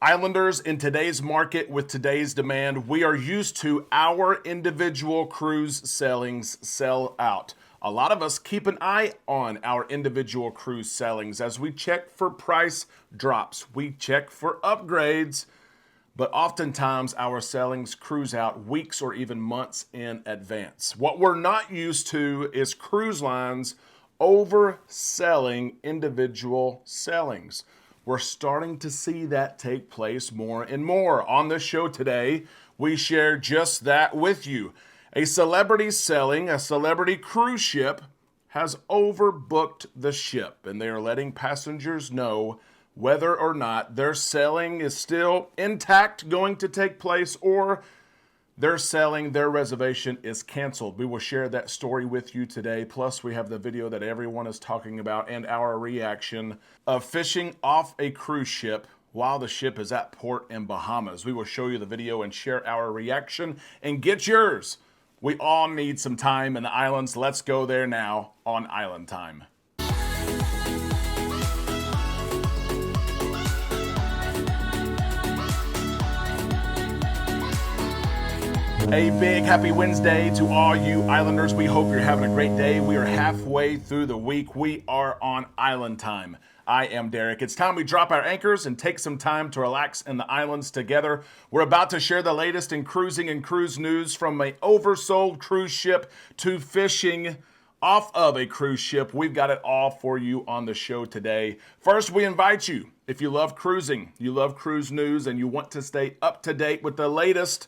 Islanders, in today's market with today's demand, we are used to our individual cruise sailings sell out. A lot of us keep an eye on our individual cruise sailings as we check for price drops, we check for upgrades, but oftentimes our sailings cruise out weeks or even months in advance. What we're not used to is cruise lines overselling individual sailings. We're starting to see that take place more and more. On the show today, we share just that with you. A celebrity selling a celebrity cruise ship has overbooked the ship, and they are letting passengers know whether or not their sailing is still intact, going to take place, or their reservation is canceled. We will share that story with you today. Plus, we have the video that everyone is talking about and our reaction of fishing off a cruise ship while the ship is at port in Bahamas. We will show you the video and share our reaction and get yours. We all need some time in the islands. Let's go there now on Island Time. A big happy Wednesday to all you Islanders. We hope you're having a great day. We are halfway through the week. We are on Island Time. I am Derek. It's time we drop our anchors and take some time to relax in the islands together. We're about to share the latest in cruising and cruise news, from an oversold cruise ship to fishing off of a cruise ship. We've got it all for you on the show today. First, we invite you, if you love cruising, you love cruise news, and you want to stay up to date with the latest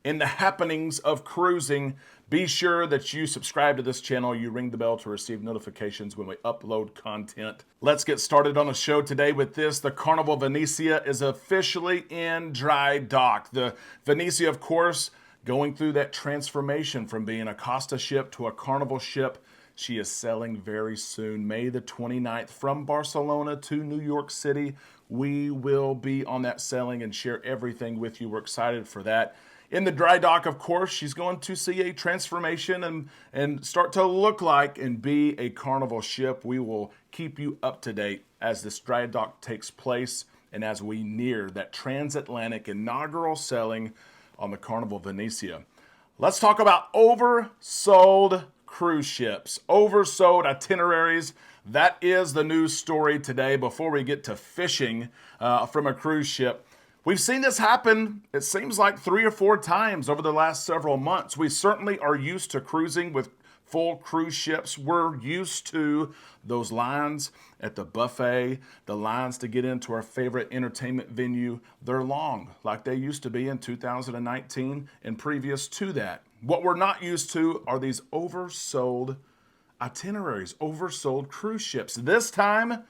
in the happenings of cruising, be sure that you subscribe to this channel. You ring the bell to receive notifications when we upload content. Let's get started on the show today with this. The Carnival Venezia is officially in dry dock. The Venezia, of course, going through that transformation from being a Costa ship to a Carnival ship. She is sailing very soon, May the 29th, from Barcelona to New York City. We will be on that sailing and share everything with you. We're excited for that. In the dry dock, of course, she's going to see a transformation and start to look like and be a Carnival ship. We will keep you up to date as this dry dock takes place and as we near that transatlantic inaugural sailing on the Carnival Venezia. Let's talk about oversold cruise ships, oversold itineraries. That is the news story today. Before we get to fishing from a cruise ship, we've seen this happen, it seems like 3 or 4 times over the last several months. We certainly are used to cruising with full cruise ships. We're used to those lines at the buffet, the lines to get into our favorite entertainment venue. They're long, like they used to be in 2019 and previous to that. What we're not used to are these oversold itineraries, oversold cruise ships. This time,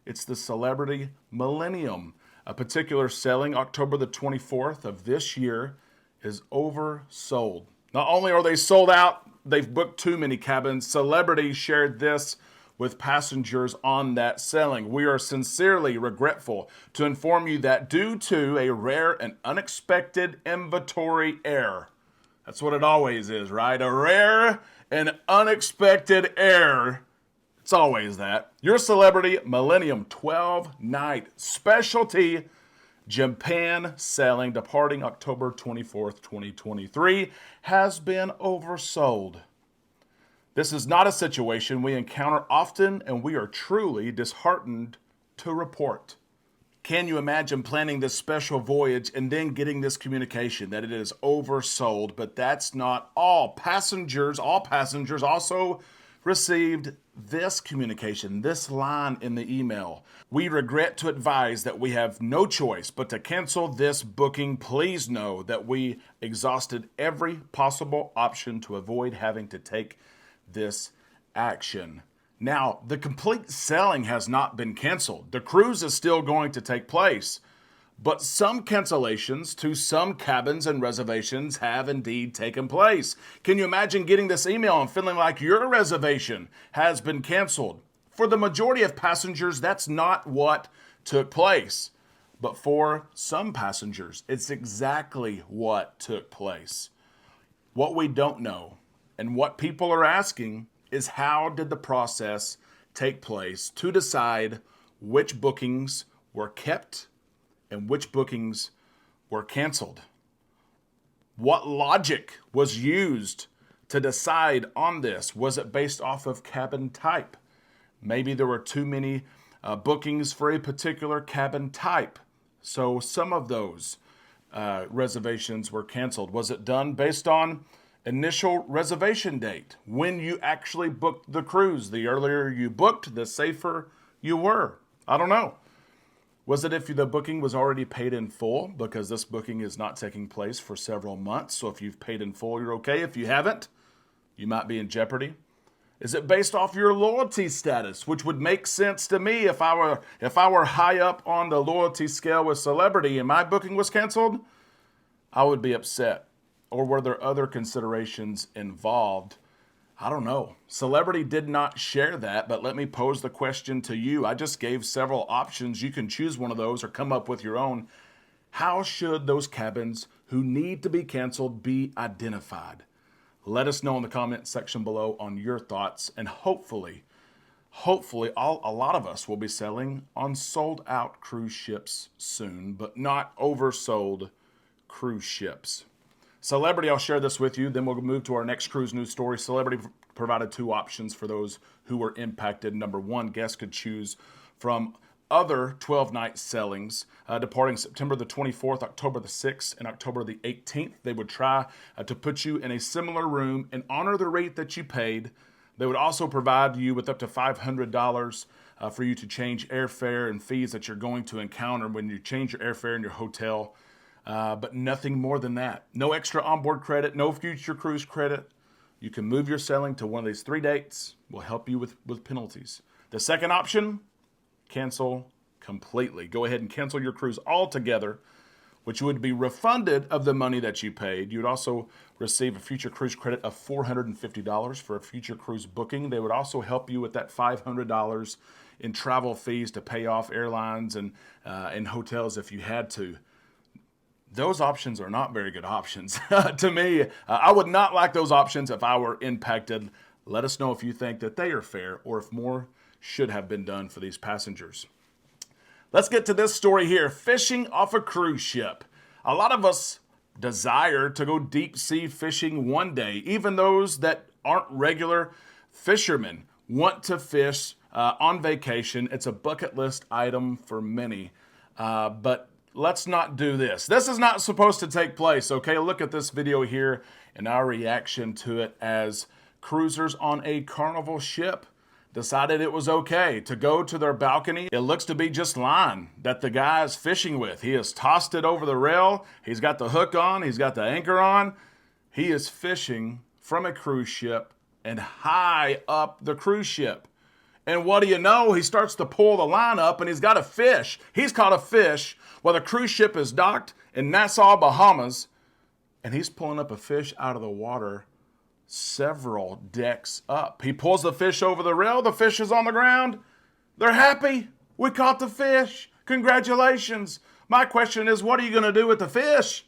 it's the celebrity Millennium. A particular sailing, October the 24th of this year, is oversold. Not only are they sold out, they've booked too many cabins. Celebrities shared this with passengers on that sailing. We are sincerely regretful to inform you that due to a rare and unexpected inventory error, that's what it always is, right? A rare and unexpected error. It's always that. Your celebrity Millennium 12-night specialty Japan sailing departing October 24th, 2023 has been oversold. This is not a situation we encounter often, and we are truly disheartened to report. Can you imagine planning this special voyage and then getting this communication that it is oversold? But that's not all. Passengers also received this communication, this line in the email. We regret to advise that we have no choice but to cancel this booking. Please know that we exhausted every possible option to avoid having to take this action. Now, the complete sailing has not been canceled. The cruise is still going to take place. But some cancellations to some cabins and reservations have indeed taken place. Can you imagine getting this email and feeling like your reservation has been canceled? For the majority of passengers, that's not what took place. But for some passengers, it's exactly what took place. What we don't know and what people are asking is, how did the process take place to decide which bookings were kept and which bookings were canceled? What logic was used to decide on this? Was it based off of cabin type? Maybe there were too many bookings for a particular cabin type, so some of those reservations were canceled. Was it done based on initial reservation date, when you actually booked the cruise? The earlier you booked, the safer you were. I don't know. Was it if the booking was already paid in full, because this booking is not taking place for several months? So if you've paid in full, you're okay. If you haven't, you might be in jeopardy. Is it based off your loyalty status, which would make sense to me if I were high up on the loyalty scale with celebrity and my booking was canceled? I would be upset. Or were there other considerations involved? I don't know. Celebrity did not share that, but let me pose the question to you. I just gave several options. You can choose one of those or come up with your own. How should those cabins who need to be canceled be identified? Let us know in the comment section below on your thoughts, and hopefully a lot of us will be sailing on sold out cruise ships soon, but not oversold cruise ships. Celebrity, I'll share this with you, then we'll move to our next cruise news story. Celebrity provided two options for those who were impacted. Number one, guests could choose from other 12-night sailings departing September the 24th, October the 6th, and October the 18th. They would try to put you in a similar room and honor the rate that you paid. They would also provide you with up to $500 for you to change airfare and fees that you're going to encounter when you change your airfare in your hotel. But nothing more than that. No extra onboard credit, no future cruise credit. You can move your sailing to one of these 3 dates. We'll help you with penalties. The second option, cancel completely. Go ahead and cancel your cruise altogether, which would be refunded of the money that you paid. You would also receive a future cruise credit of $450 for a future cruise booking. They would also help you with that $500 in travel fees to pay off airlines and hotels if you had to. Those options are not very good options. To me, I would not like those options if I were impacted. Let us know if you think that they are fair or if more should have been done for these passengers. Let's get to this story here. Fishing off a cruise ship. A lot of us desire to go deep sea fishing one day. Even those that aren't regular fishermen want to fish on vacation. It's a bucket list item for many. But let's not do this. This is not supposed to take place, okay? Look at this video here and our reaction to it as cruisers on a Carnival ship decided it was okay to go to their balcony. It looks to be just line that the guy is fishing with. He has tossed it over the rail. He's got the hook on. He's got the anchor on. He is fishing from a cruise ship and high up the cruise ship. And what do you know? He starts to pull the line up and he's got a fish. He's caught a fish while the cruise ship is docked in Nassau, Bahamas, and he's pulling up a fish out of the water several decks up. He pulls the fish over the rail. The fish is on the ground. They're happy. We caught the fish. Congratulations. My question is, what are you going to do with the fish?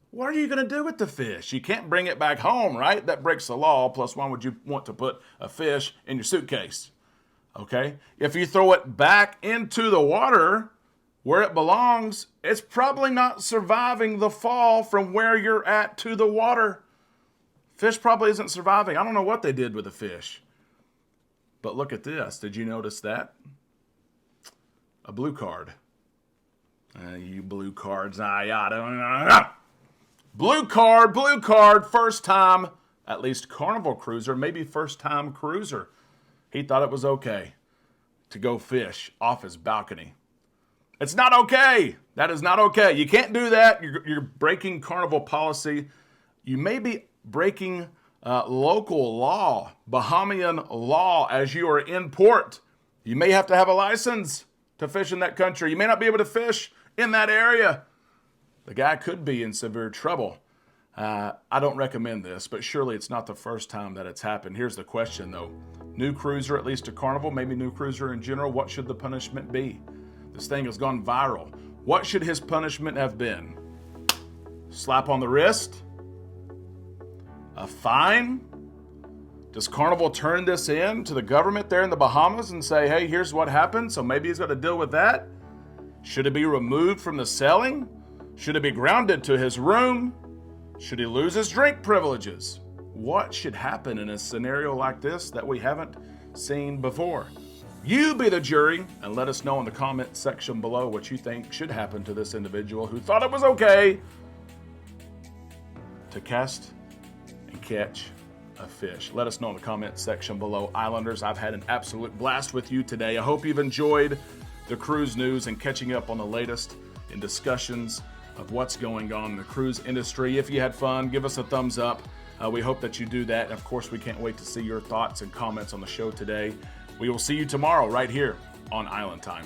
What are you going to do with the fish? You can't bring it back home, right? That breaks the law. Plus, why would you want to put a fish in your suitcase? Okay? If you throw it back into the water where it belongs, it's probably not surviving the fall from where you're at to the water. Fish probably isn't surviving. I don't know what they did with the fish. But look at this. Did you notice that? A blue card. You blue cards. Blue card, first time, at least Carnival cruiser, maybe first time cruiser. He thought it was okay to go fish off his balcony. It's not okay. That is not okay. You can't do that. You're breaking Carnival policy. You may be breaking local law, Bahamian law, as you are in port. You may have to have a license to fish in that country. You may not be able to fish in that area. The guy could be in severe trouble. I don't recommend this, but surely it's not the first time that it's happened. Here's the question, though. New cruiser, at least to Carnival, maybe new cruiser in general, what should the punishment be? This thing has gone viral. What should his punishment have been? Slap on the wrist? A fine? Does Carnival turn this in to the government there in the Bahamas and say, hey, here's what happened, so maybe he's got to deal with that? Should he be removed from the sailing? Should he be grounded to his room? Should he lose his drink privileges? What should happen in a scenario like this that we haven't seen before? You be the jury and let us know in the comment section below what you think should happen to this individual who thought it was okay to cast and catch a fish. Let us know in the comment section below. Islanders, I've had an absolute blast with you today. I hope you've enjoyed the cruise news and catching up on the latest in discussions of what's going on in the cruise industry. If you had fun, give us a thumbs up. We hope that you do that. And of course, we can't wait to see your thoughts and comments on the show today. We will see you tomorrow right here on Island Time.